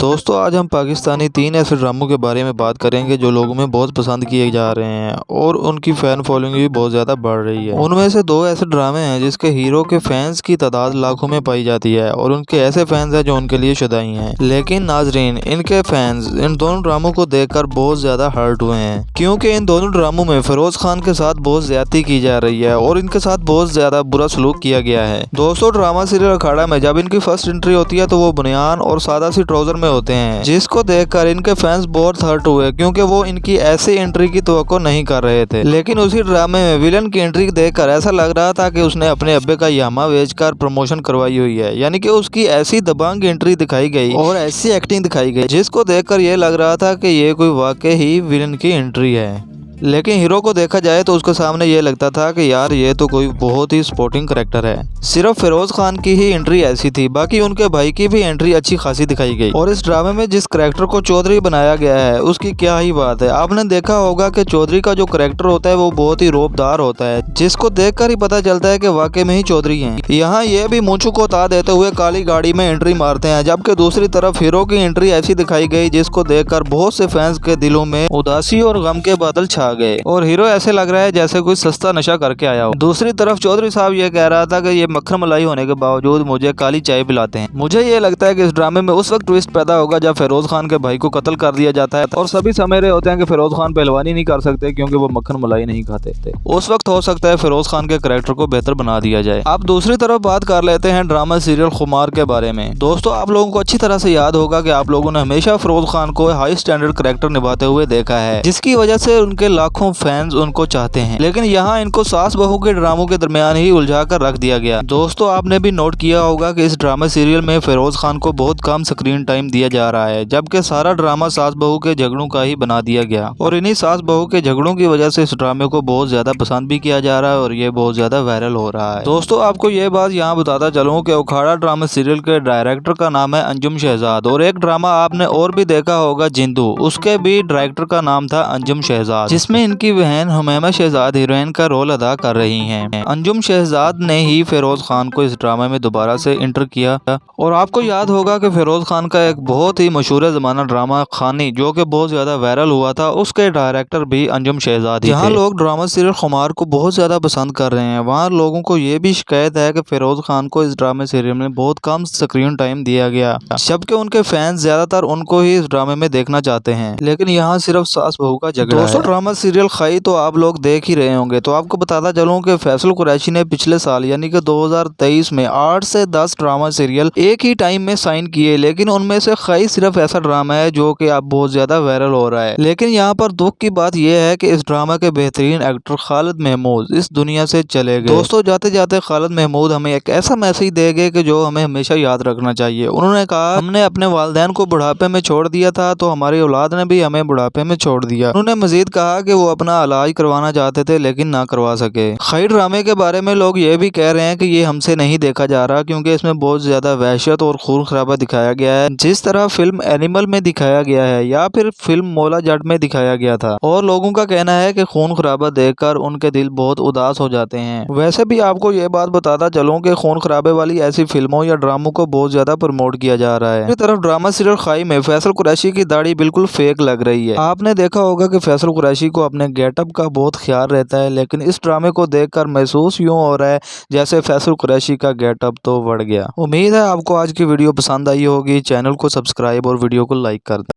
दोस्तों आज हम पाकिस्तानी 3 ऐसे ड्रामों के बारे में बात करेंगे जो लोगों में बहुत पसंद किए जा रहे हैं और उनकी फ़ैन फॉलोइंग भी बहुत ज़्यादा बढ़ रही है। उनमें से 2 ऐसे ड्रामे हैं जिसके हीरो के फैंस की तादाद लाखों में पाई जाती है और उनके ऐसे फैंस हैं जो उनके लिए शुदाई हैं। लेकिन नाजरीन, इनके फैंस इन दोनों ड्रामों को देखकर बहुत ज़्यादा हर्ट हुए हैं क्योंकि इन दोनों ड्रामों में फिरोज खान के साथ बहुत ज्यादती की जा रही है और इनके साथ बहुत ज़्यादा बुरा सलूक किया गया है। दोस्तों ड्रामा सीरियल अखाड़ा में जब इनकी फर्स्ट एंट्री होती है तो वो बुनियान और सादा सी ट्राउजर में होते हैं, जिसको देखकर इनके फैंस बहुत हर्ट हुए क्योंकि वो इनकी ऐसी एंट्री की तवक्को नहीं कर रहे थे। लेकिन उसी ड्रामे में विलन की एंट्री देखकर ऐसा लग रहा था कि उसने अपने अब्बे का यामा बेचकर प्रमोशन करवाई हुई है। यानी कि उसकी ऐसी दबंग एंट्री दिखाई गई और ऐसी एक्टिंग दिखाई गई जिसको देखकर ये लग रहा था कि ये कोई वाकई ही विलन की एंट्री है। लेकिन हीरो को देखा जाए तो उसके सामने ये लगता था कि यार ये तो कोई बहुत ही स्पोर्टिंग करेक्टर है। सिर्फ फिरोज खान की ही एंट्री ऐसी थी, बाकी उनके भाई की भी एंट्री अच्छी खासी दिखाई गई। और इस ड्रामे में जिस करेक्टर को चौधरी बनाया गया है उसकी क्या ही बात है। आपने देखा होगा कि चौधरी का जो करेक्टर होता है वो बहुत ही रौबदार होता है, जिसको देखकर ही पता चलता है कि वाकई में ही चौधरी हैं। यहाँ ये भी मूंछों को ता देते हुए काली गाड़ी में एंट्री मारते हैं, जबकि दूसरी तरफ हीरो की एंट्री ऐसी दिखाई गई जिसको देखकर बहुत से फैंस के दिलों में उदासी और गम के बादल छा गए और हीरो ऐसे लग रहा है जैसे कोई सस्ता नशा करके आया हो। दूसरी तरफ चौधरी साहब ये कह रहा था कि ये मक्खन मलाई होने के बावजूद मुझे काली चाय पिलाते हैं। मुझे ये लगता है कि इस ड्रामे में उस वक्त ट्विस्ट पैदा होगा जब फिरोज खान के भाई को कत्ल कर दिया जाता है और सभी समझ रहे होते हैं कि फिरोज खान पहलवानी नहीं कर सकते क्योंकि वो मक्खन मलाई नहीं खाते थे। उस वक्त हो सकता है फिरोज खान के कैरेक्टर को बेहतर बना दिया जाए। अब दूसरी तरफ बात कर लेते हैं ड्रामा सीरियल खुमार के बारे में। दोस्तों आप लोगों को अच्छी तरह से याद होगा कि आप लोगों ने हमेशा फिरोज खान को हाई स्टैंडर्ड कैरेक्टर निभाते हुए देखा है, जिसकी वजह से उनके लाखों फैंस उनको चाहते हैं। लेकिन यहाँ इनको सास बहू के ड्रामों के दरमियान ही उलझा कर रख दिया गया। दोस्तों आपने भी नोट किया होगा कि इस ड्रामा सीरियल में फिरोज खान को बहुत कम स्क्रीन टाइम दिया जा रहा है, जबकि सारा ड्रामा सास बहू के झगड़ों का ही बना दिया गया और इन्हीं सास बहू के झगड़ों की वजह से इस ड्रामे को बहुत ज्यादा पसंद भी किया जा रहा है और ये बहुत ज्यादा वायरल हो रहा है। दोस्तों आपको ये बात यहाँ बताता चलूँ कि अखाड़ा ड्रामा सीरियल के डायरेक्टर का नाम है अंजुम शहजाद और एक ड्रामा आपने और भी देखा होगा जिंदू, उसके भी डायरेक्टर का नाम था अंजुम शहजाद, जिसमें इनकी बहन हुमैमा शहजाद हीरोइन का रोल अदा कर रही हैं। अंजुम शहजाद ने ही फिरोज खान को इस ड्रामा में दोबारा से इंटर किया और आपको याद होगा कि फिरोज खान का एक बहुत ही मशहूर जमाना ड्रामा खानी जो कि बहुत ज्यादा वायरल हुआ था, उसके डायरेक्टर भी अंजुम शहजाद ही थे। यहाँ लोग ड्रामा सीरियल खुमार को बहुत ज्यादा पसंद कर रहे हैं। वहाँ लोगों को ये भी शिकायत है कि फिरोज खान को इस ड्रामे सीरियल में बहुत कम स्क्रीन टाइम दिया गया, जबकि उनके फैंस ज्यादातर उनको ही इस ड्रामे में देखना चाहते हैं। लेकिन यहाँ सिर्फ सास बहू का झगड़ा है। दोस्तों ड्रामा सीरियल खाई तो आप लोग देख ही रहे होंगे, तो आपको बताता चलूं कि फैसल कुरैशी ने पिछले साल यानी कि 2023 में 8 से 10 ड्रामा सीरियल एक ही टाइम में साइन किए, लेकिन उनमें से खाई सिर्फ ऐसा ड्रामा है जो कि अब बहुत ज्यादा वायरल हो रहा है। लेकिन यहाँ पर दुख की बात यह है कि इस ड्रामा के बेहतरीन एक्टर खालिद महमूद इस दुनिया से चले गए। दोस्तों जाते जाते खालिद महमूद हमें एक ऐसा मैसेज दे गए कि जो हमें हमेशा याद रखना चाहिए। उन्होंने कहा हमने अपने वालिदैन को बुढ़ापे में छोड़ दिया था तो हमारी औलाद ने भी हमें बुढ़ापे में छोड़ दिया। उन्होंने मजीद कहा कि वो अपना इलाज करवाना चाहते थे लेकिन ना करवा सके। खाई ड्रामे के बारे में लोग ये भी कह रहे हैं कि ये हमसे नहीं देखा जा रहा क्योंकि इसमें बहुत ज्यादा वहशत और खून खराबा दिखाया गया है, जिस तरह फिल्म एनिमल में दिखाया गया है या फिर फिल्म मौला जट में दिखाया गया था। और लोगों का कहना है कि खून खराबा देखकर उनके दिल बहुत उदास हो जाते हैं। वैसे भी आपको ये बात बताता चलूं कि खून खराबे वाली ऐसी फिल्मों या ड्रामों को बहुत ज्यादा प्रमोट किया जा रहा है। दूसरी तरफ ड्रामा सीरियल खाई में फैसल कुरैशी की दाढ़ी बिल्कुल फेक लग रही है। आपने देखा होगा कि फैसल कुरैशी को अपने गेटअप का बहुत ख्याल रहता है, लेकिन इस ड्रामे को देखकर महसूस यूं हो रहा है जैसे फैसल कुरैशी का गेटअप तो बढ़ गया। उम्मीद है आपको आज की वीडियो पसंद आई होगी। चैनल को सब्सक्राइब और वीडियो को लाइक कर दें।